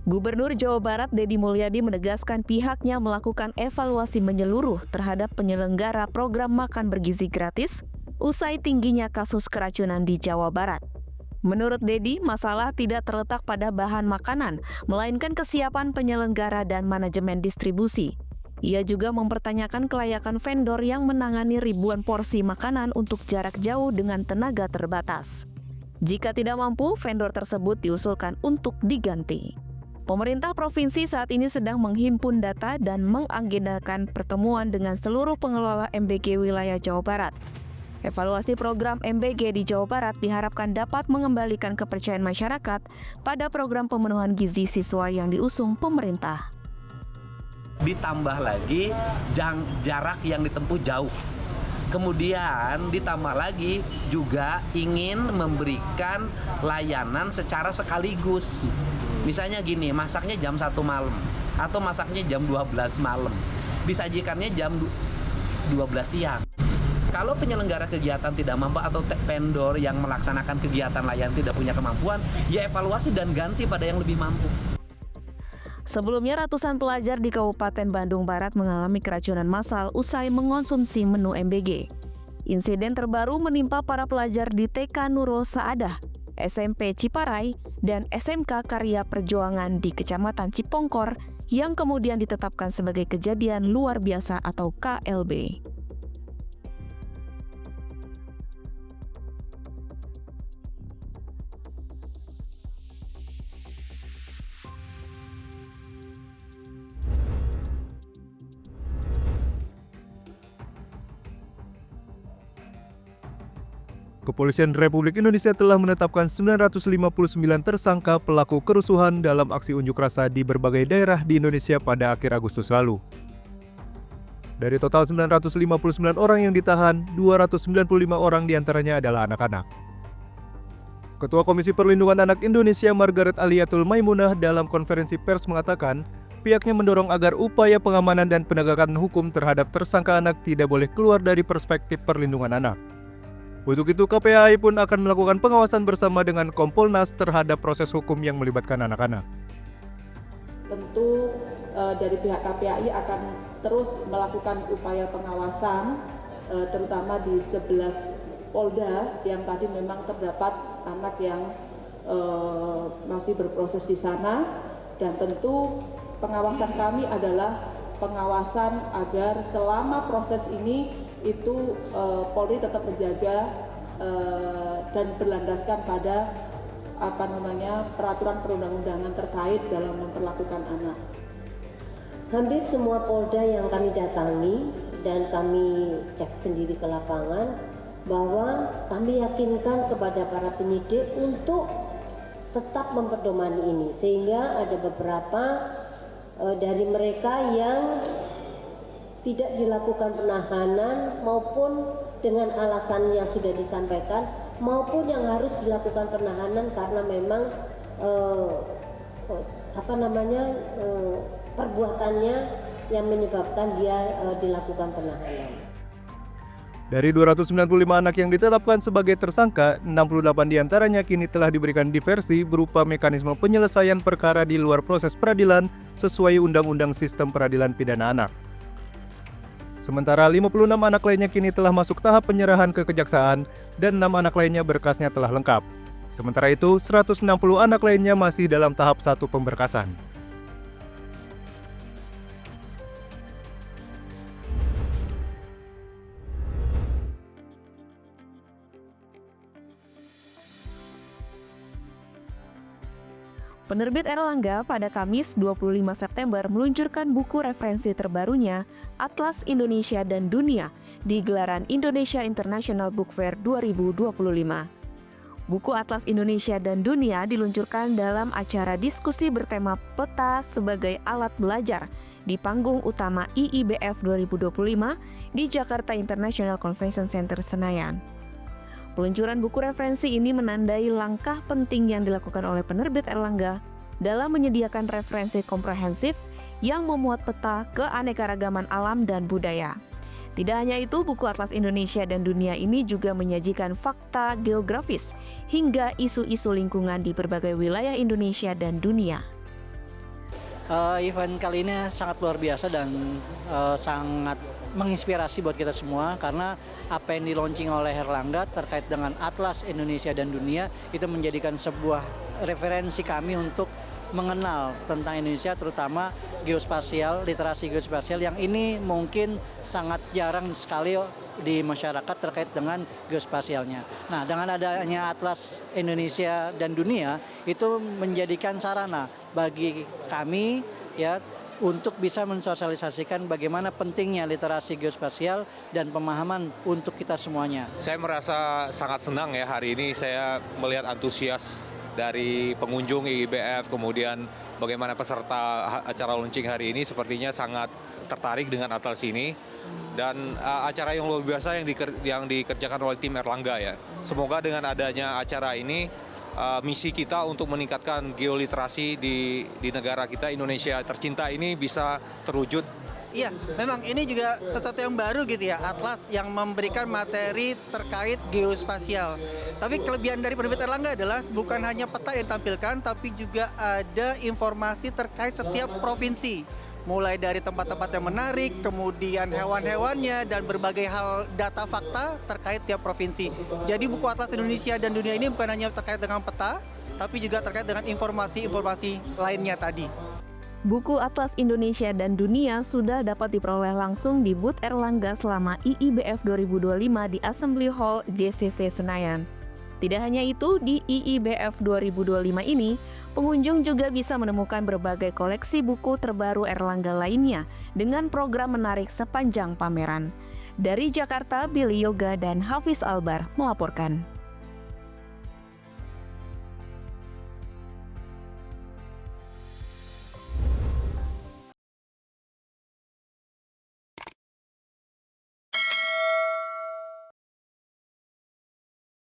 Gubernur Jawa Barat Deddy Mulyadi menegaskan pihaknya melakukan evaluasi menyeluruh terhadap penyelenggara program makan bergizi gratis usai tingginya kasus keracunan di Jawa Barat. Menurut Deddy, masalah tidak terletak pada bahan makanan, melainkan kesiapan penyelenggara dan manajemen distribusi. Ia juga mempertanyakan kelayakan vendor yang menangani ribuan porsi makanan untuk jarak jauh dengan tenaga terbatas. Jika tidak mampu, vendor tersebut diusulkan untuk diganti. Pemerintah provinsi saat ini sedang menghimpun data dan mengagendakan pertemuan dengan seluruh pengelola MBG wilayah Jawa Barat. Evaluasi program MBG di Jawa Barat diharapkan dapat mengembalikan kepercayaan masyarakat pada program pemenuhan gizi siswa yang diusung pemerintah. Ditambah lagi jarak yang ditempuh jauh. Kemudian ditambah lagi juga ingin memberikan layanan secara sekaligus. Misalnya gini, masaknya jam 1 malam atau masaknya jam 12 malam. Disajikannya jam 12 siang. Kalau penyelenggara kegiatan tidak mampu atau vendor yang melaksanakan kegiatan layanan tidak punya kemampuan, ya evaluasi dan ganti pada yang lebih mampu. Sebelumnya, ratusan pelajar di Kabupaten Bandung Barat mengalami keracunan massal usai mengonsumsi menu MBG. Insiden terbaru menimpa para pelajar di TK Nurul Saadah, SMP Ciparai, dan SMK Karya Perjuangan di Kecamatan Cipongkor yang kemudian ditetapkan sebagai kejadian luar biasa atau KLB. Kepolisian Republik Indonesia telah menetapkan 959 tersangka pelaku kerusuhan dalam aksi unjuk rasa di berbagai daerah di Indonesia pada akhir Agustus lalu. Dari total 959 orang yang ditahan, 295 orang diantaranya adalah anak-anak. Ketua Komisi Perlindungan Anak Indonesia Margaret Aliatul Maimunah dalam konferensi pers mengatakan, pihaknya mendorong agar upaya pengamanan dan penegakan hukum terhadap tersangka anak tidak boleh keluar dari perspektif perlindungan anak. Untuk itu, KPAI pun akan melakukan pengawasan bersama dengan Kompolnas terhadap proses hukum yang melibatkan anak-anak. Tentu dari pihak KPAI akan terus melakukan upaya pengawasan, terutama di 11 Polda yang tadi memang terdapat anak yang masih berproses di sana, dan tentu pengawasan kami adalah pengawasan agar selama proses ini itu Polri tetap menjaga dan berlandaskan pada peraturan perundang-undangan terkait dalam memperlakukan anak. Hampir semua Polda yang kami datangi dan kami cek sendiri ke lapangan bahwa kami yakinkan kepada para penyidik untuk tetap memperdomani ini, sehingga ada beberapa dari mereka yang tidak dilakukan penahanan maupun dengan alasan yang sudah disampaikan, maupun yang harus dilakukan penahanan karena memang perbuatannya yang menyebabkan dia dilakukan penahanan. Dari 295 anak yang ditetapkan sebagai tersangka, 68 diantaranya kini telah diberikan diversi berupa mekanisme penyelesaian perkara di luar proses peradilan sesuai Undang-Undang Sistem Peradilan Pidana Anak. Sementara 56 anak lainnya kini telah masuk tahap penyerahan ke kejaksaan dan 6 anak lainnya berkasnya telah lengkap. Sementara itu, 160 anak lainnya masih dalam tahap 1 pemberkasan. Penerbit Erlangga pada Kamis 25 September meluncurkan buku referensi terbarunya Atlas Indonesia dan Dunia di gelaran Indonesia International Book Fair 2025. Buku Atlas Indonesia dan Dunia diluncurkan dalam acara diskusi bertema Peta sebagai Alat Belajar di panggung utama IIBF 2025 di Jakarta International Convention Center Senayan. Peluncuran buku referensi ini menandai langkah penting yang dilakukan oleh penerbit Erlangga dalam menyediakan referensi komprehensif yang memuat peta keanekaragaman alam dan budaya. Tidak hanya itu, buku Atlas Indonesia dan Dunia ini juga menyajikan fakta geografis hingga isu-isu lingkungan di berbagai wilayah Indonesia dan dunia. Event kali ini sangat luar biasa dan sangat menginspirasi buat kita semua karena apa yang di-launching oleh Herlangga terkait dengan Atlas Indonesia dan Dunia itu menjadikan sebuah referensi kami untuk mengenal tentang Indonesia, terutama geospasial, literasi geospasial yang ini mungkin sangat jarang sekali di masyarakat terkait dengan geospasialnya. Nah, dengan adanya Atlas Indonesia dan Dunia itu menjadikan sarana bagi kami ya untuk bisa mensosialisasikan bagaimana pentingnya literasi geospasial dan pemahaman untuk kita semuanya. Saya merasa sangat senang ya hari ini saya melihat antusias dari pengunjung IIBF, kemudian bagaimana peserta acara launching hari ini sepertinya sangat tertarik dengan Atlas ini. Dan acara yang luar biasa yang dikerjakan oleh tim Erlangga ya. Semoga dengan adanya acara ini misi kita untuk meningkatkan geoliterasi di negara kita Indonesia tercinta ini bisa terwujud. Iya, memang ini juga sesuatu yang baru gitu ya, Atlas yang memberikan materi terkait geospasial. Tapi kelebihan dari penerbit Erlangga adalah bukan hanya peta yang ditampilkan, tapi juga ada informasi terkait setiap provinsi. Mulai dari tempat-tempat yang menarik, kemudian hewan-hewannya, dan berbagai hal data fakta terkait tiap provinsi. Jadi buku Atlas Indonesia dan Dunia ini bukan hanya terkait dengan peta, tapi juga terkait dengan informasi-informasi lainnya tadi. Buku Atlas Indonesia dan Dunia sudah dapat diperoleh langsung di booth Erlangga selama IIBF 2025 di Assembly Hall JCC Senayan. Tidak hanya itu, di IIBF 2025 ini, pengunjung juga bisa menemukan berbagai koleksi buku terbaru Erlangga lainnya dengan program menarik sepanjang pameran. Dari Jakarta, Billy Yoga dan Hafiz Albar melaporkan.